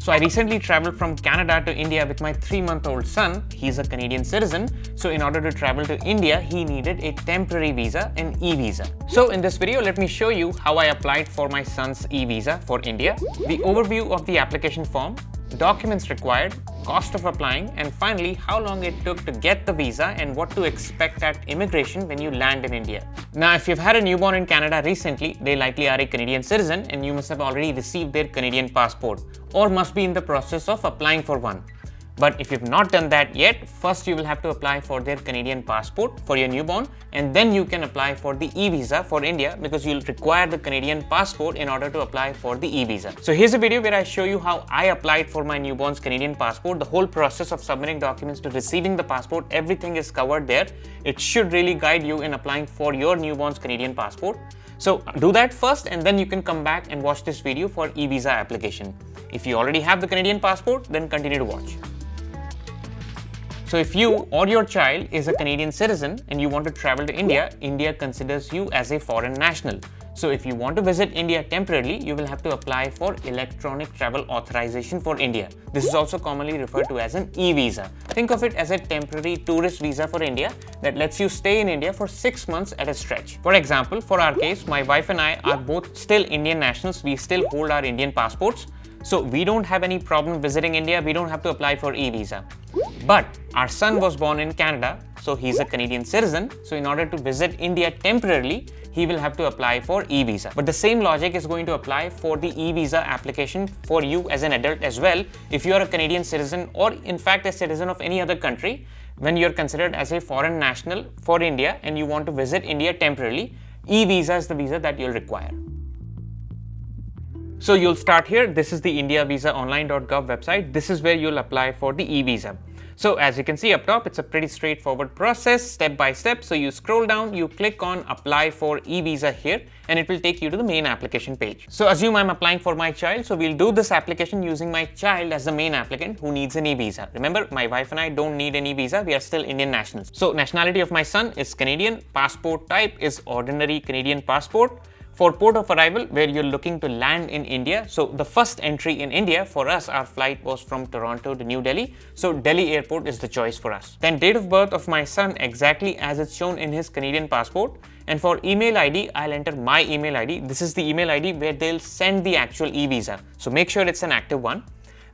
So I recently traveled from Canada to India with my 3-month-old son. He's a Canadian citizen. So in order to travel to India, he needed a temporary visa, an e-visa. So in this video, let me show you how I applied for my son's e-visa for India, the overview of the application form, documents required, cost of applying, and finally how long it took to get the visa and what to expect at immigration when you land in India. Now, if you've had a newborn in Canada recently, they likely are a Canadian citizen and you must have already received their Canadian passport or must be in the process of applying for one. But if you've not done that yet, first you will have to apply for their Canadian passport for your newborn, and then you can apply for the e-visa for India because you'll require the Canadian passport in order to apply for the e-visa. So here's a video where I show you how I applied for my newborn's Canadian passport. The whole process of submitting documents to receiving the passport, everything is covered there. It should really guide you in applying for your newborn's Canadian passport. So do that first and then you can come back and watch this video for e-visa application. If you already have the Canadian passport, then continue to watch. So if you or your child is a Canadian citizen and you want to travel to India, India considers you as a foreign national. So if you want to visit India temporarily, you will have to apply for electronic travel authorization for India. This is also commonly referred to as an e-visa. Think of it as a temporary tourist visa for India that lets you stay in India for 6 months at a stretch. For example, for our case, my wife and I are both still Indian nationals. We still hold our Indian passports. So we don't have any problem visiting India. We don't have to apply for e-visa. But our son was born in Canada, so he's a Canadian citizen. So in order to visit India temporarily, he will have to apply for e-visa. But the same logic is going to apply for the e-visa application for you as an adult as well. If you are a Canadian citizen or in fact a citizen of any other country, when you're considered as a foreign national for India and you want to visit India temporarily, e-visa is the visa that you'll require. So you'll start here. This is the indiavisaonline.gov website. This is where you'll apply for the e-visa. So as you can see up top, it's a pretty straightforward process, step by step. So you scroll down, you click on apply for e-visa here, and it will take you to the main application page. So assume I'm applying for my child. So we'll do this application using my child as the main applicant who needs an e-visa. Remember, my wife and I don't need an e-visa. We are still Indian nationals. So nationality of my son is Canadian. Passport type is ordinary Canadian passport. For port of arrival, where you're looking to land in India, so the first entry in India for us, our flight was from Toronto to New Delhi, so Delhi airport is the choice for us. Then date of birth of my son exactly as it's shown in his Canadian passport, and for email ID, I'll enter my email ID. This is the email ID where they'll send the actual e-visa, so make sure it's an active one.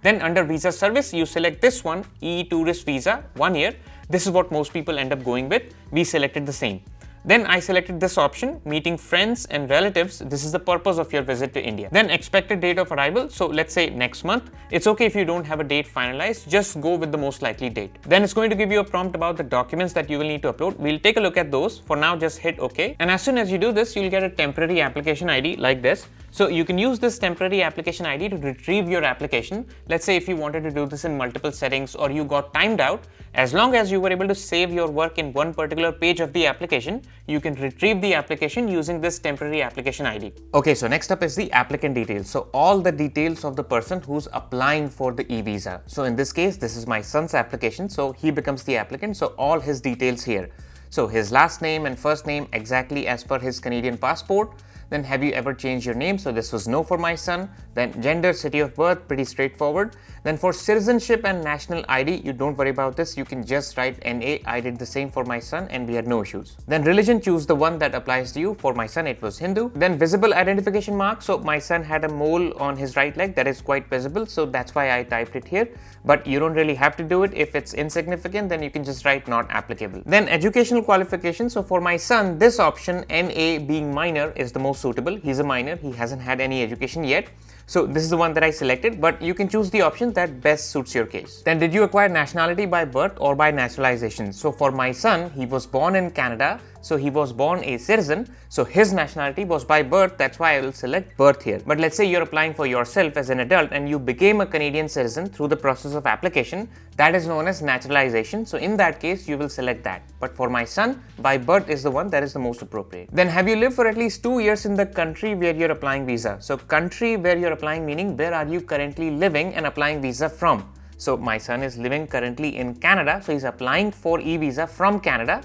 Then under visa service, you select this one, e-tourist visa, 1 year. This is what most people end up going with. We selected the same. Then I selected this option, meeting friends and relatives. This is the purpose of your visit to India. Then expected date of arrival. So let's say next month. It's okay if you don't have a date finalized, just go with the most likely date. Then it's going to give you a prompt about the documents that you will need to upload. We'll take a look at those. For now, just hit OK. And as soon as you do this, you'll get a temporary application ID like this. So you can use this temporary application ID to retrieve your application. Let's say if you wanted to do this in multiple settings or you got timed out, as long as you were able to save your work in one particular page of the application, you can retrieve the application using this temporary application ID. Okay, so next up is the applicant details. So all the details of the person who's applying for the e-visa. So in this case, this is my son's application. So he becomes the applicant. So all his details here. So his last name and first name exactly as per his Canadian passport. Then have you ever changed your name? So this was no for my son. Then gender, city of birth, pretty straightforward. Then for citizenship and national ID, you don't worry about this. You can just write NA. I did the same for my son and we had no issues. Then religion, choose the one that applies to you. For my son, it was Hindu. Then visible identification mark. So my son had a mole on his right leg that is quite visible. So that's why I typed it here. But you don't really have to do it. If it's insignificant, then you can just write not applicable. Then educational qualifications. So for my son, this option, NA being minor, is the most suitable. He's a minor. He hasn't had any education yet. So this is the one that I selected, but you can choose the option that best suits your case. Then did you acquire nationality by birth or by naturalization? So for my son, he was born in Canada. So he was born a citizen. So his nationality was by birth. That's why I will select birth here. But let's say you're applying for yourself as an adult and you became a Canadian citizen through the process of application. That is known as naturalization. So in that case, you will select that. But for my son, by birth is the one that is the most appropriate. Then have you lived for at least 2 years in the country where you're applying visa? So country where you're applying meaning where are you currently living and applying visa from? So my son is living currently in Canada. So he's applying for e-visa from Canada.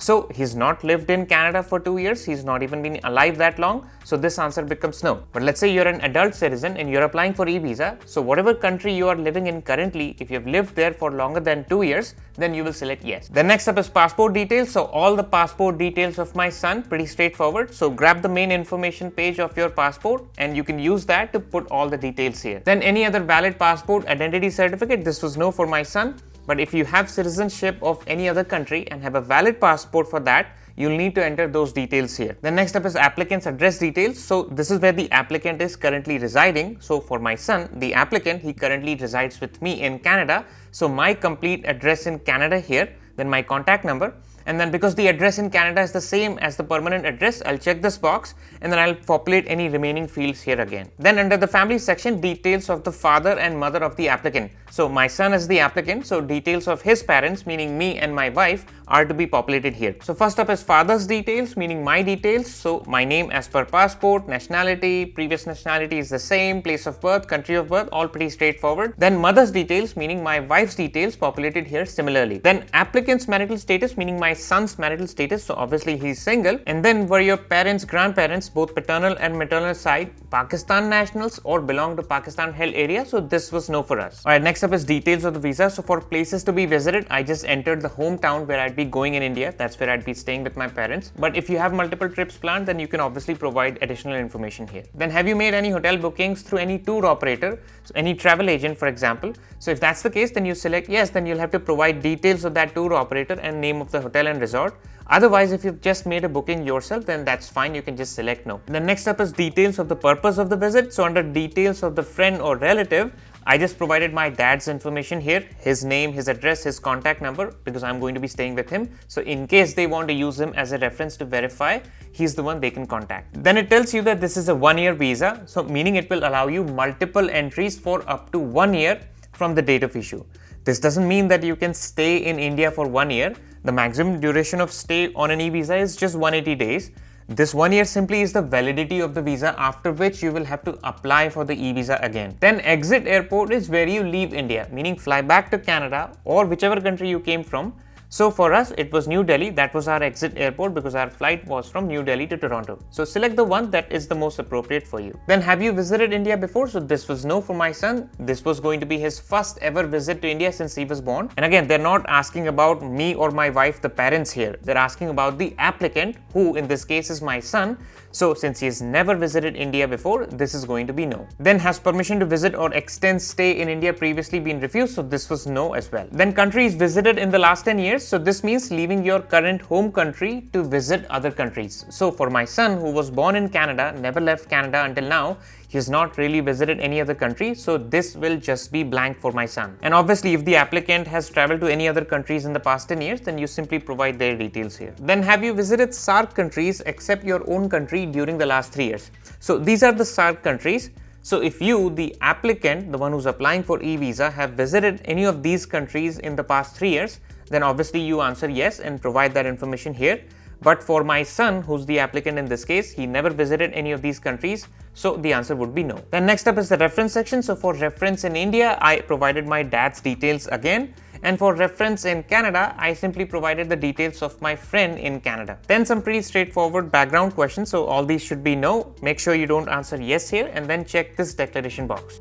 So he's not lived in Canada for 2 years, he's not even been alive that long, so this answer becomes no. But let's say you're an adult citizen and you're applying for e-visa, so whatever country you are living in currently, if you've lived there for longer than 2 years, then you will select yes. The next up is passport details. So all the passport details of my son, pretty straightforward. So grab the main information page of your passport and you can use that to put all the details here. Then any other valid passport identity certificate, this was no for my son. But if you have citizenship of any other country and have a valid passport for that, you'll need to enter those details here. The next up is applicant's address details. So this is where the applicant is currently residing. So for my son, the applicant, he currently resides with me in Canada. So my complete address in Canada here, then my contact number. And then because the address in Canada is the same as the permanent address, I'll check this box and then I'll populate any remaining fields here again. Then under the family section, details of the father and mother of the applicant. So my son is the applicant, so details of his parents, meaning me and my wife, are to be populated here. So first up is father's details, meaning my details. So my name as per passport, nationality, previous nationality is the same, place of birth, country of birth, all pretty straightforward. Then mother's details, meaning my wife's details, populated here similarly. Then applicant's marital status, meaning my son's marital status, so obviously he's single. And then were your parents, grandparents, both paternal and maternal side, Pakistan nationals or belong to Pakistan held area, so this was no for us. Alright, next up is details of the visa. So for places to be visited, I just entered the hometown where I'd be going in India. That's where I'd be staying with my parents. But if you have multiple trips planned, then you can obviously provide additional information here. Then have you made any hotel bookings through any tour operator, so any travel agent for example? So if that's the case, then you select yes, then you'll have to provide details of that tour operator and name of the hotel and resort. Otherwise, if you've just made a booking yourself, then that's fine, you can just select no. The next up is details of the purpose of the visit. So under details of the friend or relative, I just provided my dad's information here, his name, his address, his contact number, because I'm going to be staying with him. So in case they want to use him as a reference to verify, he's the one they can contact. Then it tells you that this is a 1-year visa, so meaning it will allow you multiple entries for up to 1 year from the date of issue. This doesn't mean that you can stay in India for 1 year. The maximum duration of stay on an e-visa is just 180 days. This 1 year simply is the validity of the visa, after which you will have to apply for the e-visa again. Then exit airport is where you leave India, meaning fly back to Canada or whichever country you came from. So for us, it was New Delhi. That was our exit airport because our flight was from New Delhi to Toronto. So select the one that is the most appropriate for you. Then have you visited India before? So this was no for my son. This was going to be his first ever visit to India since he was born. And again, they're not asking about me or my wife, the parents here. They're asking about the applicant, who in this case is my son. So since he has never visited India before, this is going to be no. Then has permission to visit or extend stay in India previously been refused? So this was no as well. Then countries visited in the last 10 years. So this means leaving your current home country to visit other countries. So for my son who was born in Canada, never left Canada until now, he has not really visited any other country, so this will just be blank for my son. And obviously if the applicant has traveled to any other countries in the past 10 years, then you simply provide their details here. Then have you visited SAARC countries except your own country during the last 3 years? So these are the SAARC countries. So if you, the applicant, the one who's applying for e-visa, have visited any of these countries in the past 3 years, then obviously you answer yes and provide that information here. But for my son, who's the applicant in this case, he never visited any of these countries, so the answer would be no. Then next up is the reference section. So for reference in India, I provided my dad's details again. And for reference in Canada, I simply provided the details of my friend in Canada. Then some pretty straightforward background questions. So all these should be no. Make sure you don't answer yes here and then check this declaration box.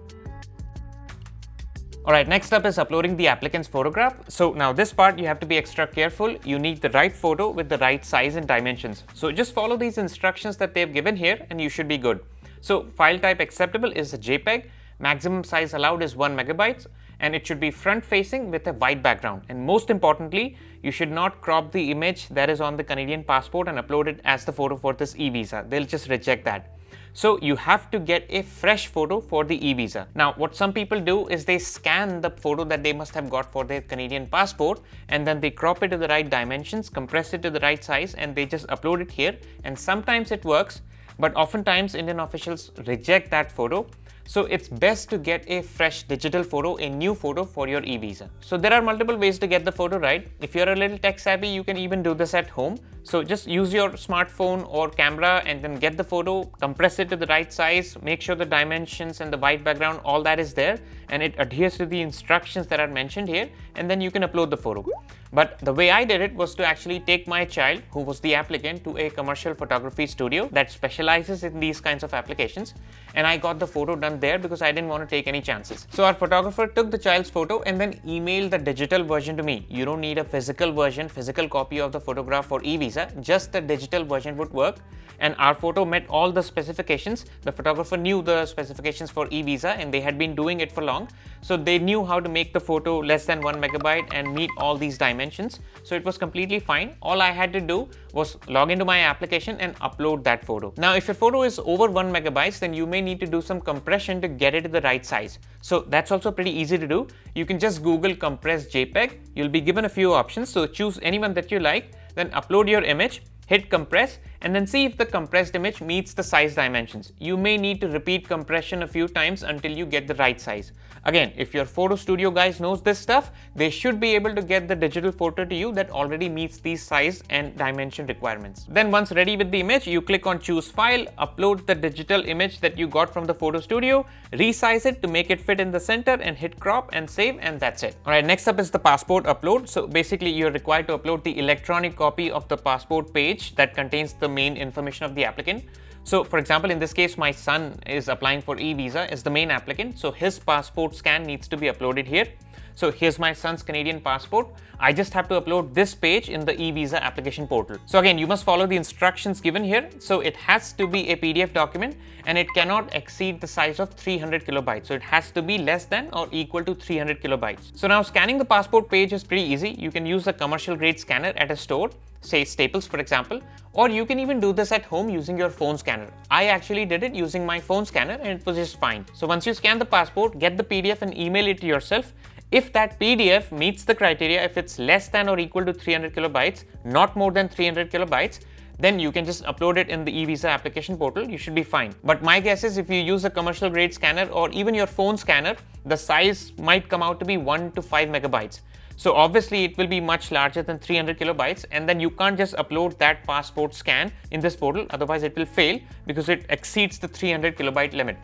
Alright, next up is uploading the applicant's photograph. So now this part you have to be extra careful. You need the right photo with the right size and dimensions. So just follow these instructions that they've given here and you should be good. So file type acceptable is a JPEG, maximum size allowed is 1 MB, and it should be front facing with a white background. And most importantly, you should not crop the image that is on the Canadian passport and upload it as the photo for this e-visa. They'll just reject that. So you have to get a fresh photo for the e-visa. Now what some people do is they scan the photo that they must have got for their Canadian passport and then they crop it to the right dimensions, compress it to the right size, and they just upload it here. And sometimes it works, but oftentimes Indian officials reject that photo. So it's best to get a fresh digital photo, a new photo for your e-visa. So there are multiple ways to get the photo right. If you're a little tech savvy, you can even do this at home. So just use your smartphone or camera and then get the photo, compress it to the right size, make sure the dimensions and the white background, all that is there and it adheres to the instructions that are mentioned here, and then you can upload the photo. But the way I did it was to actually take my child, who was the applicant, to a commercial photography studio that specializes in these kinds of applications, and I got the photo done there because I didn't want to take any chances. So our photographer took the child's photo and then emailed the digital version to me. You don't need a physical version, physical copy of the photograph for e-visa, just the digital version would work. And our photo met all the specifications. The photographer knew the specifications for e-visa and they had been doing it for long. So they knew how to make the photo less than 1 megabyte and meet all these dimensions. So it was completely fine. All I had to do was log into my application and upload that photo. Now, if your photo is over 1 megabytes, then you may need to do some compression to get it to the right size. So that's also pretty easy to do. You can just Google compress JPEG. You'll be given a few options. So choose anyone that you like, then upload your image, hit compress, and then see if the compressed image meets the size dimensions. You may need to repeat compression a few times until you get the right size. Again, if your photo studio guys knows this stuff, they should be able to get the digital photo to you that already meets these size and dimension requirements. Then once ready with the image, you click on choose file, upload the digital image that you got from the photo studio, resize it to make it fit in the center and hit crop and save, and that's it. Alright, next up is the passport upload. So basically you're required to upload the electronic copy of the passport page that contains the main information of the applicant. So for example, in this case, my son is applying for e-visa, is the main applicant. So his passport scan needs to be uploaded here. So here's my son's Canadian passport. I just have to upload this page in the e-visa application portal. So again, you must follow the instructions given here. So it has to be a PDF document and it cannot exceed the size of 300 kilobytes. So it has to be less than or equal to 300 kilobytes. So now scanning the passport page is pretty easy. You can use a commercial grade scanner at a store, say Staples for example, or you can even do this at home using your phone scanner. I actually did it using my phone scanner and it was just fine. So once you scan the passport, get the PDF and email it to yourself. If that PDF meets the criteria, if it's less than or equal to 300 kilobytes, not more than 300 kilobytes, then you can just upload it in the e-visa application portal. You should be fine. But my guess is if you use a commercial grade scanner or even your phone scanner, the size might come out to be 1 to 5 megabytes. So obviously it will be much larger than 300 kilobytes, and then you can't just upload that passport scan in this portal, otherwise it will fail because it exceeds the 300 kilobyte limit.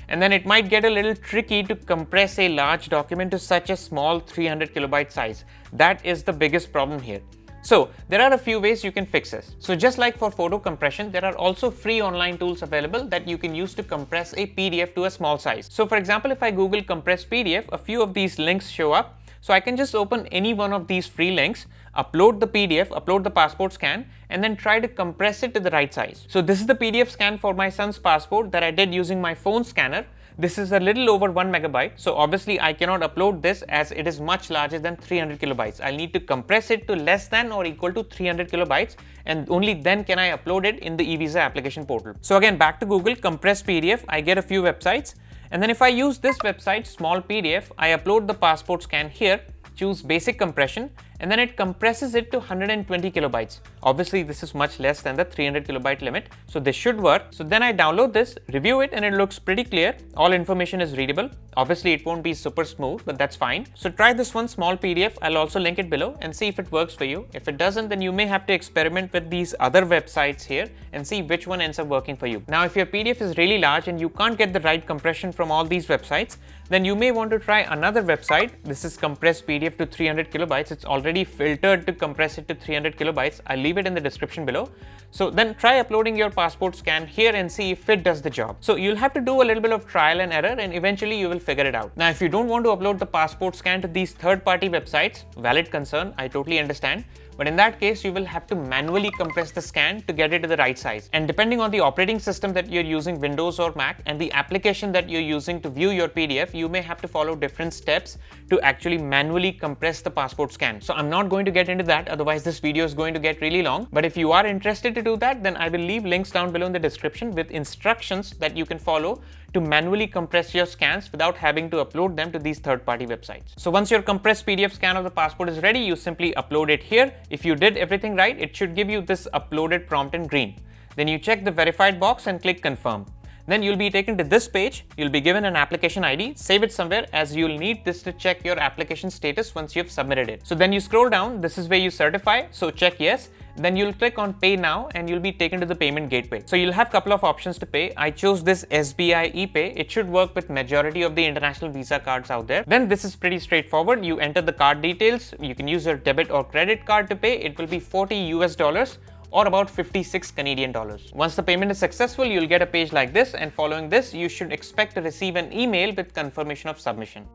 And then it might get a little tricky to compress a large document to such a small 300 kilobyte size. That is the biggest problem here. So there are a few ways you can fix this. So just like for photo compression, there are also free online tools available that you can use to compress a PDF to a small size. So for example, if I Google compress PDF, a few of these links show up. So I can just open any one of these free links, upload the PDF, upload the passport scan, and then try to compress it to the right size. So this is the PDF scan for my son's passport that I did using my phone scanner. This is a little over 1 megabyte. So obviously I cannot upload this as it is much larger than 300 kilobytes. I'll need to compress it to less than or equal to 300 kilobytes, and only then can I upload it in the e-visa application portal. So again, back to Google, compress PDF, I get a few websites. And then if I use this website, small PDF, I upload the passport scan here, choose basic compression, and then it compresses it to 120 kilobytes. Obviously, this is much less than the 300 kilobyte limit, so this should work. So then I download this, review it, and it looks pretty clear. All information is readable. Obviously, it won't be super smooth, but that's fine. So try this one, small PDF. I'll also link it below and see if it works for you. If it doesn't, then you may have to experiment with these other websites here and see which one ends up working for you. Now, if your PDF is really large and you can't get the right compression from all these websites, then you may want to try another website. This is compress PDF to 300 kilobytes. It's already filtered to compress it to 300 kilobytes. I'll leave it in the description below. So then try uploading your passport scan here and see if it does the job. So you'll have to do a little bit of trial and error, and eventually you will figure it out. Now, if you don't want to upload the passport scan to these third-party websites, valid concern, I totally understand. But in that case, you will have to manually compress the scan to get it to the right size. And depending on the operating system that you're using, Windows or Mac, and the application that you're using to view your PDF, you may have to follow different steps to actually manually compress the passport scan. So I'm not going to get into that, otherwise this video is going to get really long. But if you are interested to do that, then I will leave links down below in the description with instructions that you can follow to manually compress your scans without having to upload them to these third-party websites. So once your compressed PDF scan of the passport is ready, you simply upload it here. If you did everything right, it should give you this uploaded prompt in green. Then you check the verified box and click confirm. Then you'll be taken to this page. You'll be given an application ID. Save it somewhere, as you'll need this to check your application status once you've submitted it. So then you scroll down. This is where you certify. So check yes. Then you'll click on pay now and you'll be taken to the payment gateway. So you'll have a couple of options to pay. I chose this SBI ePay. It should work with majority of the international Visa cards out there. Then this is pretty straightforward. You enter the card details. You can use your debit or credit card to pay. It will be $40 US or about 56 Canadian dollars. Once the payment is successful, you'll get a page like this, and following this, you should expect to receive an email with confirmation of submission.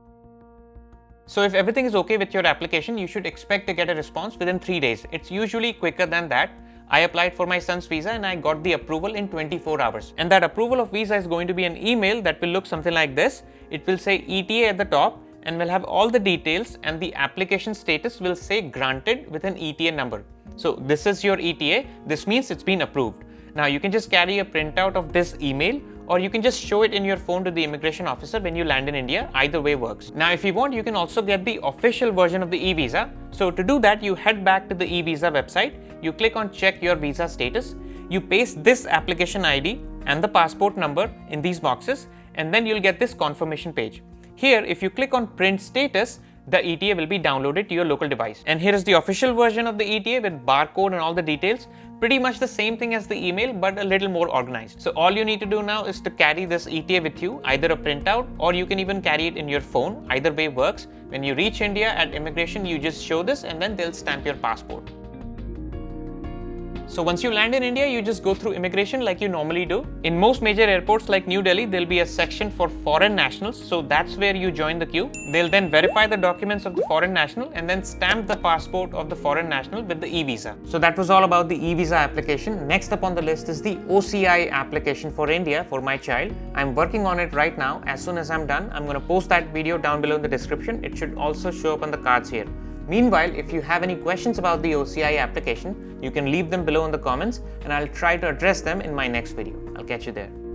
So if everything is okay with your application, you should expect to get a response within 3 days. It's usually quicker than that. I applied for my son's visa and I got the approval in 24 hours. And that approval of visa is going to be an email that will look something like this. It will say ETA at the top and will have all the details, and the application status will say granted with an ETA number. So this is your ETA. This means it's been approved. Now you can just carry a printout of this email, or you can just show it in your phone to the immigration officer when you land in India. Either way works. Now if you want, you can also get the official version of the e-visa. So to do that, you head back to the e-visa website. You click on check your visa status. You paste this application ID and the passport number in these boxes, and then you'll get this confirmation page. Here, if you click on print status, the ETA will be downloaded to your local device. And here is the official version of the ETA with barcode and all the details. Pretty much the same thing as the email, but a little more organized. So all you need to do now is to carry this ETA with you, either a printout or you can even carry it in your phone. Either way works. When you reach India at immigration, you just show this and then they'll stamp your passport. So once you land in India, you just go through immigration like you normally do. In most major airports like New Delhi, there'll be a section for foreign nationals. So that's where you join the queue. They'll then verify the documents of the foreign national and then stamp the passport of the foreign national with the e-visa. So that was all about the e-visa application. Next up on the list is the OCI application for India for my child. I'm working on it right now. As soon as I'm done, I'm going to post that video down below in the description. It should also show up on the cards here. Meanwhile, if you have any questions about the OCI application, you can leave them below in the comments and I'll try to address them in my next video. I'll catch you there.